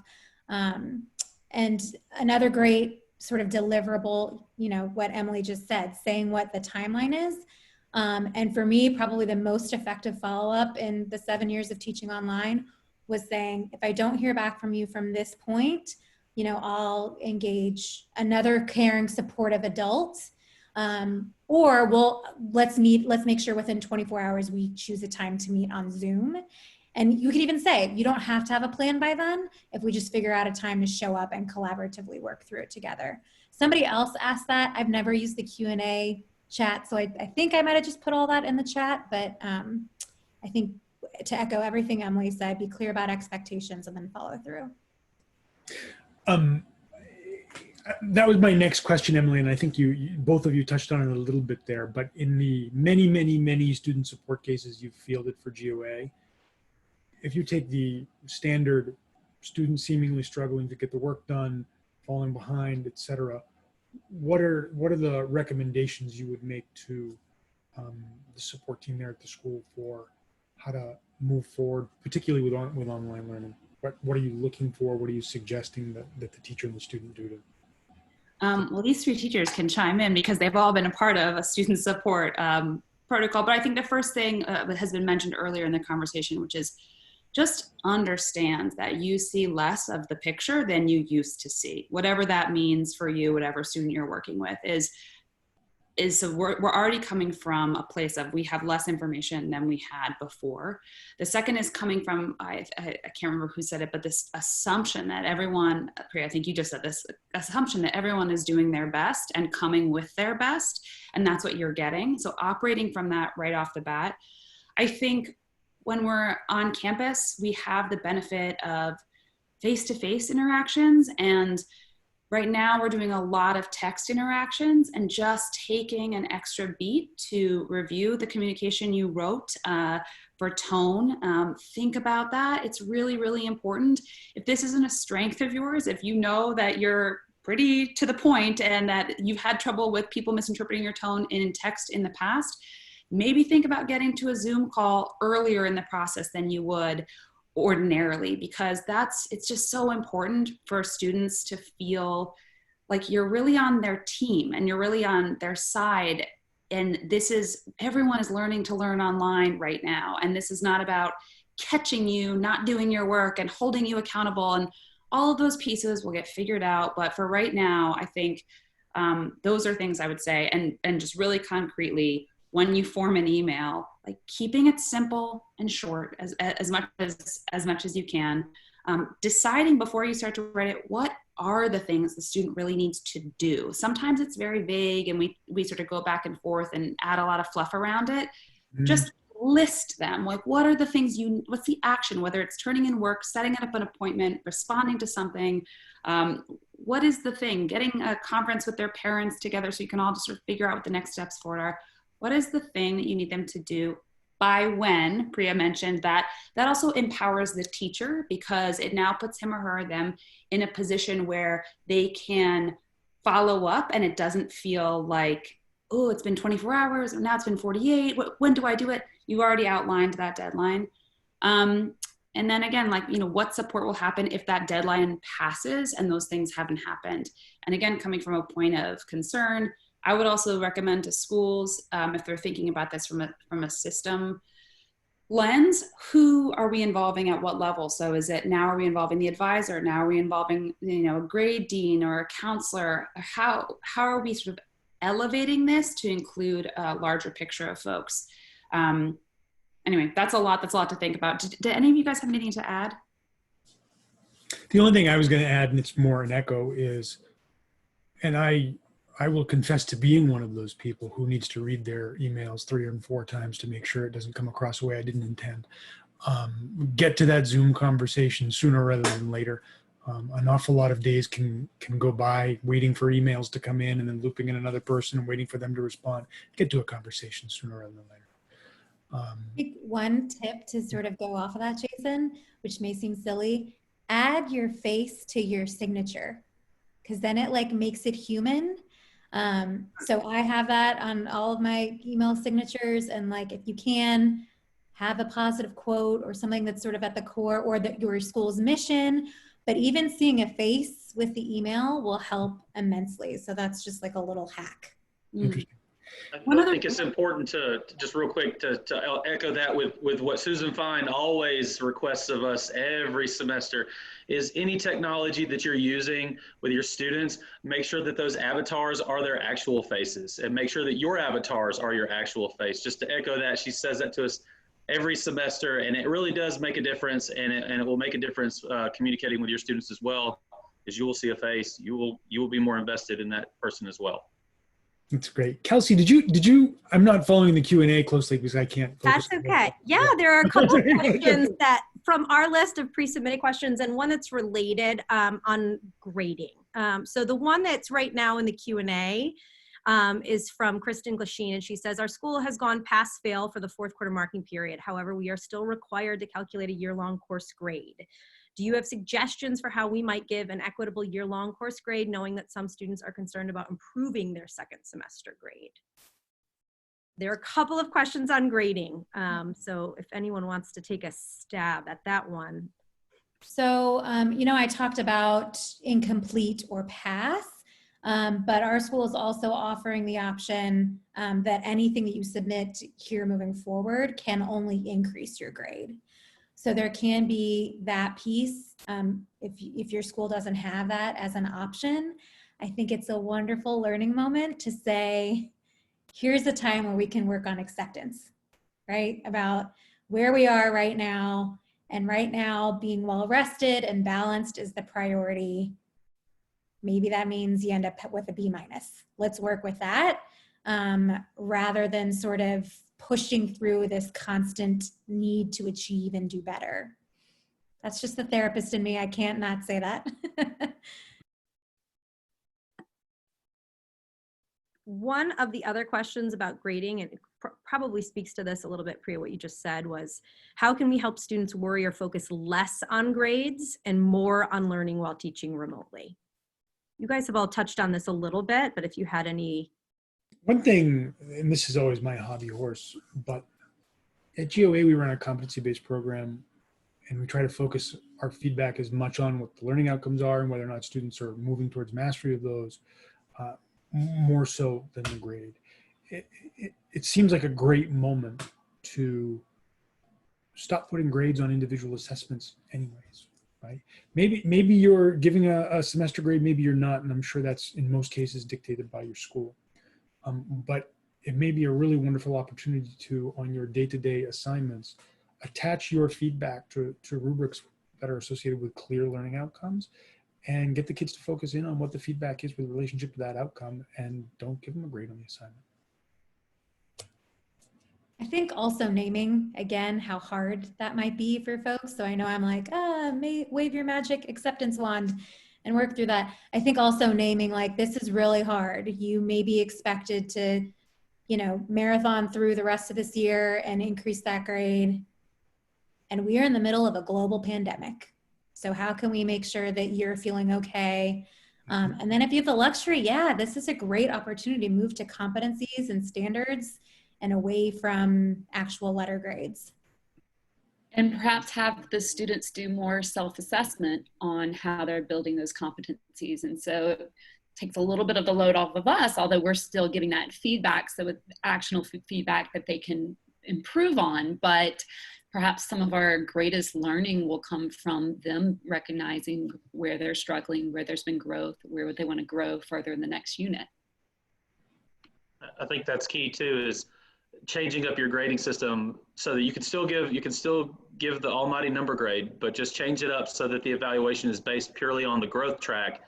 And another great sort of deliverable, you know, what Emily just said, saying what the timeline is. And for me, probably the most effective follow-up in the 7 years of teaching online was saying, if I don't hear back from you from this point, you know, I'll engage another caring, supportive adult. Or let's make sure within 24 hours we choose a time to meet on Zoom. And you could even say, you don't have to have a plan by then if we just figure out a time to show up and collaboratively work through it together. Somebody else asked that. I've never used the Q&A chat. So I think I might have just put all that in the chat, but I think to echo everything Emily said, be clear about expectations and then follow through. That was my next question, Emily, and I think both of you touched on it a little bit there, but in the many student support cases you've fielded for GOA, if you take the standard student seemingly struggling to get the work done, falling behind, etc., what are the recommendations you would make to the support team there at the school for how to move forward, particularly with online learning? What are you looking for? What are you suggesting that the teacher and the student do to? Well, these three teachers can chime in because they've all been a part of a student support protocol. But I think the first thing that has been mentioned earlier in the conversation, which is just understand that you see less of the picture than you used to see. Whatever that means for you, whatever student you're working with so we're already coming from a place of we have less information than we had before. The second is coming from, I can't remember who said it, but this assumption that everyone, Priya, I think you just said this, assumption that everyone is doing their best and coming with their best, and that's what you're getting. So operating from that right off the bat, I think when we're on campus, we have the benefit of face-to-face interactions, and right now we're doing a lot of text interactions, and just taking an extra beat to review the communication you wrote for tone. Think about that. It's really, really important. If this isn't a strength of yours, if you know that you're pretty to the point and that you've had trouble with people misinterpreting your tone in text in the past, maybe think about getting to a Zoom call earlier in the process than you would ordinarily, because it's just so important for students to feel like you're really on their team and you're really on their side. And everyone is learning to learn online right now. And this is not about catching you, not doing your work and holding you accountable, and all of those pieces will get figured out. But for right now, I think those are things I would say, and just really concretely, when you form an email, like keeping it simple and short as much as you can. Deciding before you start to write it, what are the things the student really needs to do? Sometimes it's very vague and we sort of go back and forth and add a lot of fluff around it. Just list them. Like, what are the things what's the action, whether it's turning in work, setting up an appointment, responding to something. What is the thing? Getting a conference with their parents together so you can all just sort of figure out what the next steps for it are. What is the thing that you need them to do by when? Priya mentioned that also empowers the teacher, because it now puts him or them in a position where they can follow up, and it doesn't feel like, oh, it's been 24 hours and now it's been 48. When do I do it? You already outlined that deadline. And then again, what support will happen if that deadline passes and those things haven't happened? And again, coming from a point of concern, I would also recommend to schools, if they're thinking about this from a system lens, who are we involving at what level? So is it, now are we involving the advisor? Now are we involving, a grade dean or a counselor? How are we sort of elevating this to include a larger picture of folks? Anyway, that's a lot to think about. Do any of you guys have anything to add? The only thing I was going to add, and it's more an echo, is, and I will confess to being one of those people who needs to read their emails 3 or 4 times to make sure it doesn't come across the way I didn't intend. Get to that Zoom conversation sooner rather than later. An awful lot of days can go by waiting for emails to come in and then looping in another person and waiting for them to respond. Get to a conversation sooner rather than later. I think one tip to sort of go off of that, Jason, which may seem silly, add your face to your signature, because then it makes it human. So I have that on all of my email signatures, and if you can have a positive quote or something that's sort of at the core, or your school's mission, but even seeing a face with the email will help immensely. So that's just a little hack. Interesting. I think it's important to just real quick to echo that with what Susan Fine always requests of us every semester is any technology that you're using with your students, make sure that those avatars are their actual faces, and make sure that your avatars are your actual face. Just to echo that, she says that to us every semester, and it really does make a difference, and it will make a difference communicating with your students as well, as you will see a face, you will be more invested in that person as well. That's great. Kelsey, I'm not following the Q&A closely because I can't focus. That's okay. Yeah, there are a couple of questions that from our list of pre-submitted questions and one that's related on grading. So the one that's right now in the Q&A is from Kristen Glasheen, and she says, our school has gone pass fail for the fourth quarter marking period. However, we are still required to calculate a year-long course grade. Do you have suggestions for how we might give an equitable year-long course grade, knowing that some students are concerned about improving their second semester grade? There are a couple of questions on grading. So if anyone wants to take a stab at that one. So, I talked about incomplete or pass, but our school is also offering the option that anything that you submit here moving forward can only increase your grade. So there can be that piece. If your school doesn't have that as an option, I think it's a wonderful learning moment to say, here's a time where we can work on acceptance, right? About where we are right now. And right now, being well rested and balanced is the priority. Maybe that means you end up with a B-. Let's work with that rather than sort of pushing through this constant need to achieve and do better. That's just the therapist in me. I can't not say that. One of the other questions about grading, and it probably speaks to this a little bit, Priya, what you just said, was how can we help students worry or focus less on grades and more on learning while teaching remotely? You guys have all touched on this a little bit, but if you had any. One thing, and this is always my hobby horse, but at GOA we run a competency-based program, and we try to focus our feedback as much on what the learning outcomes are and whether or not students are moving towards mastery of those, more so than the grade. It seems like a great moment to stop putting grades on individual assessments anyways, right? Maybe you're giving a semester grade, maybe you're not, and I'm sure that's in most cases dictated by your school. But it may be a really wonderful opportunity to, on your day-to-day assignments, attach your feedback to rubrics that are associated with clear learning outcomes and get the kids to focus in on what the feedback is with relationship to that outcome, and don't give them a grade on the assignment. I think also naming, again, how hard that might be for folks. So I know I'm like, wave your magic acceptance wand and work through that. I think also naming, like, this is really hard. You may be expected to, marathon through the rest of this year and increase that grade. And we are in the middle of a global pandemic. So how can we make sure that you're feeling okay? And then if you have the luxury, this is a great opportunity to move to competencies and standards and away from actual letter grades. And perhaps have the students do more self-assessment on how they're building those competencies. And so it takes a little bit of the load off of us, although we're still giving that feedback. So with actionable feedback that they can improve on, but perhaps some of our greatest learning will come from them recognizing where they're struggling, where there's been growth, where they want to grow further in the next unit. I think that's key too, is changing up your grading system so that you can still give the almighty number grade, but just change it up so that the evaluation is based purely on the growth track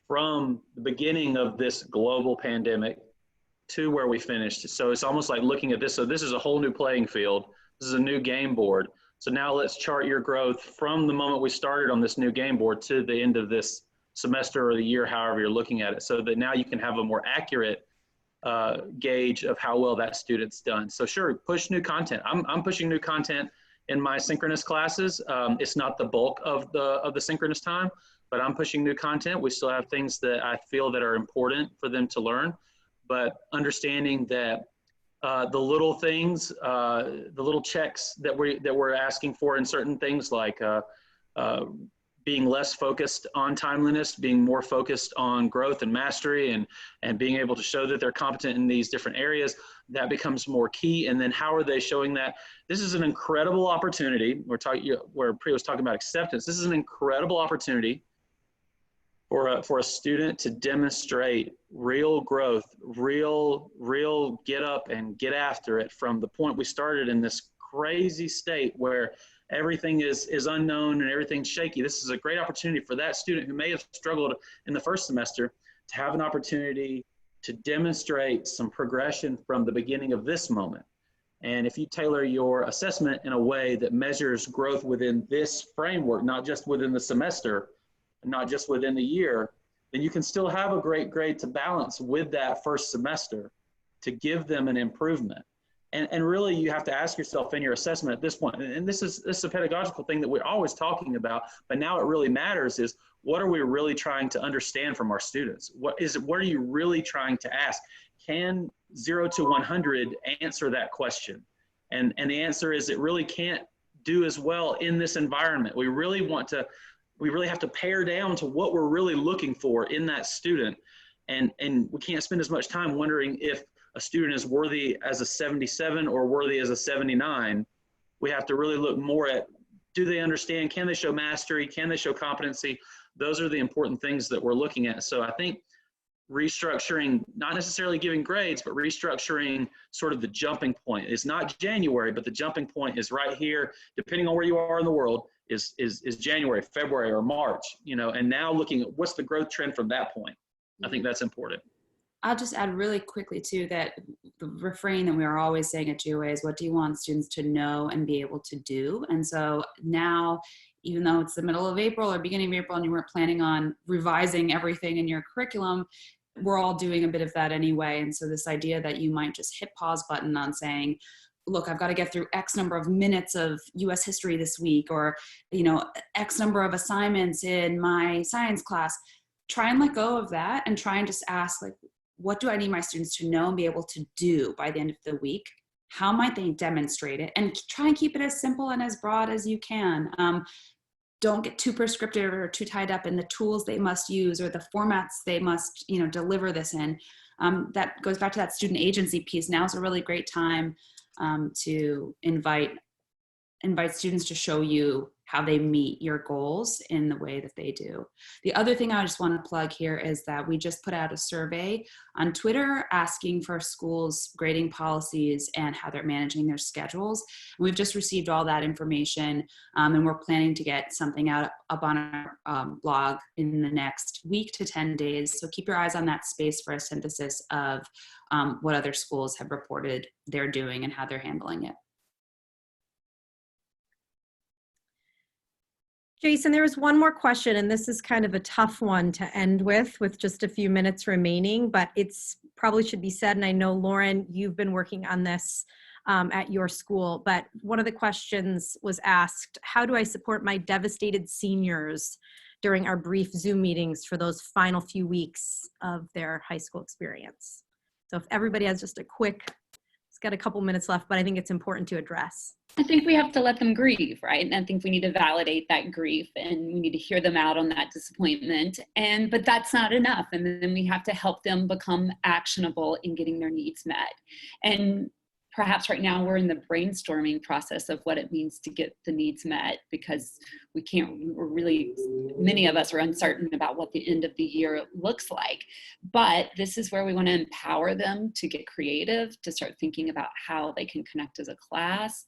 from the beginning of this global pandemic to where we finished. So it's almost like looking at this. So this is a whole new playing field. This is a new game board. So now let's chart your growth from the moment we started on this new game board to the end of this semester or the year, however you're looking at it, so that now you can have a more accurate gauge of how well that student's done. So sure, push new content. I'm pushing new content in my synchronous classes. It's not the bulk of the synchronous time, but I'm pushing new content. We still have things that I feel that are important for them to learn, but understanding that the little things, the little checks that we're asking for in certain things, like being less focused on timeliness, being more focused on growth and mastery, and being able to show that they're competent in these different areas, that becomes more key. And then how are they showing that? This is an incredible opportunity. Where Priya was talking about acceptance. This is an incredible opportunity for a student to demonstrate real growth, real get up and get after it from the point we started in this crazy state where everything is unknown and everything's shaky. This is a great opportunity for that student who may have struggled in the first semester to have an opportunity to demonstrate some progression from the beginning of this moment. And if you tailor your assessment in a way that measures growth within this framework, not just within the semester, not just within the year, then you can still have a great grade to balance with that first semester to give them an improvement. And really, you have to ask yourself in your assessment at this point, and this is a pedagogical thing that we're always talking about, but now it really matters, is what are we really trying to understand from our students? What are you really trying to ask? Can 0 to 100 answer that question? And the answer is it really can't do as well in this environment. We really have to pare down to what we're really looking for in that student. And we can't spend as much time wondering if a student is worthy as a 77 or worthy as a 79. We have to really look more at, do they understand? Can they show mastery? Can they show competency? Those are the important things that we're looking at. So I think restructuring, not necessarily giving grades, but restructuring sort of the jumping point. It's not January, but the jumping point is right here, depending on where you are in the world, is January, February, or March, and now looking at what's the growth trend from that point. I think that's important. I'll just add really quickly too that the refrain that we are always saying at GOA is, what do you want students to know and be able to do? And so now, even though it's the middle of April or beginning of April and you weren't planning on revising everything in your curriculum, we're all doing a bit of that anyway. And so this idea that you might just hit pause button on saying, look, I've got to get through X number of minutes of US history this week, or, X number of assignments in my science class. Try and let go of that and try and just ask, like, what do I need my students to know and be able to do by the end of the week? How might they demonstrate it? And try and keep it as simple and as broad as you can. Don't get too prescriptive or too tied up in the tools they must use or the formats they must, deliver this in. That goes back to that student agency piece. Now is a really great time to invite students to show you how they meet your goals in the way that they do. The other thing I just want to plug here is that we just put out a survey on Twitter asking for schools' grading policies and how they're managing their schedules. And we've just received all that information, and we're planning to get something up on our blog in the next week to 10 days. So keep your eyes on that space for a synthesis of what other schools have reported they're doing and how they're handling it. Jason, there was one more question, and this is kind of a tough one to end with just a few minutes remaining, but it's probably should be said, and I know, Lauren, you've been working on this at your school, but one of the questions was asked, how do I support my devastated seniors during our brief Zoom meetings for those final few weeks of their high school experience? So if everybody has just a quick, it's got a couple minutes left, but I think it's important to address. I think we have to let them grieve, right? And I think we need to validate that grief, and we need to hear them out on that disappointment. But that's not enough. And then we have to help them become actionable in getting their needs met. And perhaps right now we're in the brainstorming process of what it means to get the needs met, because many of us are uncertain about what the end of the year looks like. But this is where we want to empower them to get creative, to start thinking about how they can connect as a class.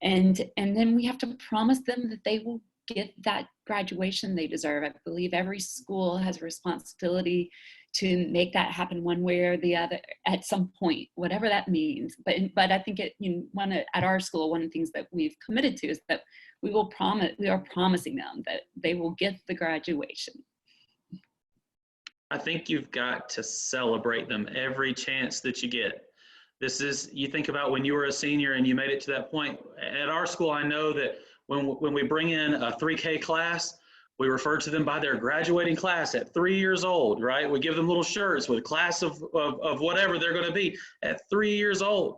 And then we have to promise them that they will get that graduation they deserve. I believe every school has a responsibility to make that happen one way or the other at some point, whatever that means. But I think at our school, one of the things that we've committed to is that we are promising them that they will get the graduation. I think you've got to celebrate them every chance that you get. You think about when you were a senior and you made it to that point. At our school, I know that when we bring in a 3K class, we refer to them by their graduating class at 3 years old, right? We give them little shirts with class of whatever they're going to be at 3 years old,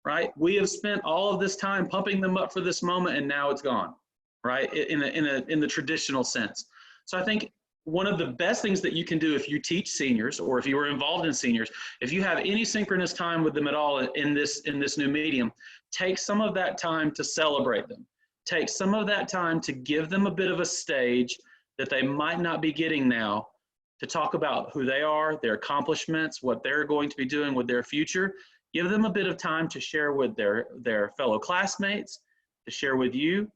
right? We have spent all of this time pumping them up for this moment, and now it's gone, right? In the traditional sense. So I think one of the best things that you can do if you teach seniors, or if you were involved in seniors, if you have any synchronous time with them at all in this new medium, take some of that time to celebrate them. Take some of that time to give them a bit of a stage that they might not be getting now, to talk about who they are, their accomplishments, what they're going to be doing with their future. Give them a bit of time to share with their fellow classmates, to share with you.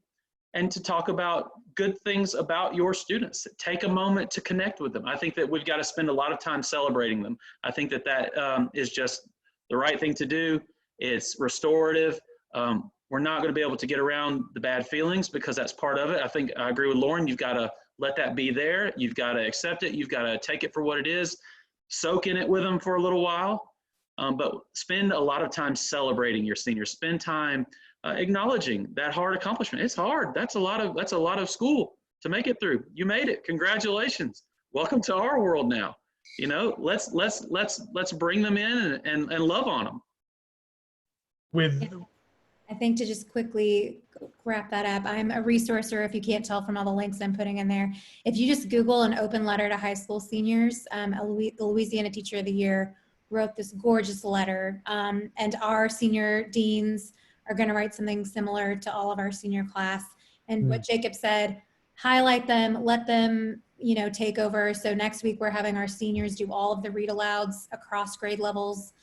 and to talk about good things about your students. Take a moment to connect with them. I think that we've got to spend a lot of time celebrating them. I think that is just the right thing to do. It's restorative. We're not going to be able to get around the bad feelings because that's part of it. I think I agree with Lauren. You've got to let that be there. You've got to accept it. You've got to take it for what it is. Soak in it with them for a little while. But spend a lot of time celebrating your seniors. Spend time acknowledging that hard accomplishment. It's hard. That's a lot of school to make it through. You made it. Congratulations. Welcome to our world now. You know, let's bring them in and love on them. I think to just quickly wrap that up, I'm a resourcer, if you can't tell from all the links I'm putting in there. If you just Google an open letter to high school seniors, the Louisiana Teacher of the Year wrote this gorgeous letter, and our senior deans are going to write something similar to all of our senior class. And what Jacob said, highlight them, let them, you know, take over. So next week we're having our seniors do all of the read alouds across grade levels.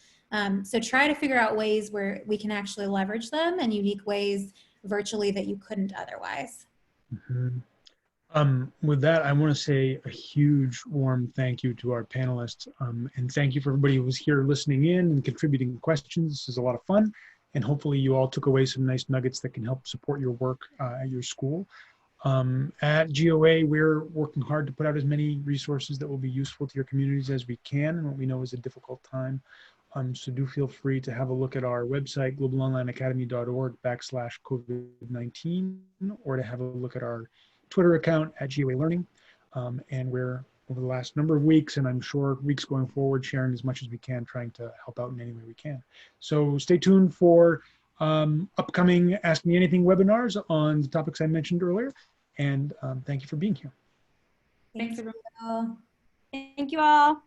So try to figure out ways where we can actually leverage them and unique ways virtually that you couldn't otherwise. With that, I want to say a huge warm thank you to our panelists, and thank you for everybody who was here listening in and contributing questions. This is a lot of fun, and hopefully you all took away some nice nuggets that can help support your work at your school. At GOA, we're working hard to put out as many resources that will be useful to your communities as we can in what we know is a difficult time. So do feel free to have a look at our website, globalonlineacademy.org/COVID-19, or to have a look at our Twitter account at GOA Learning. And we're, over the last number of weeks, and I'm sure weeks going forward, sharing as much as we can, trying to help out in any way we can. So stay tuned for upcoming Ask Me Anything webinars on the topics I mentioned earlier. And thank you for being here. Thanks, everyone. Thank you all.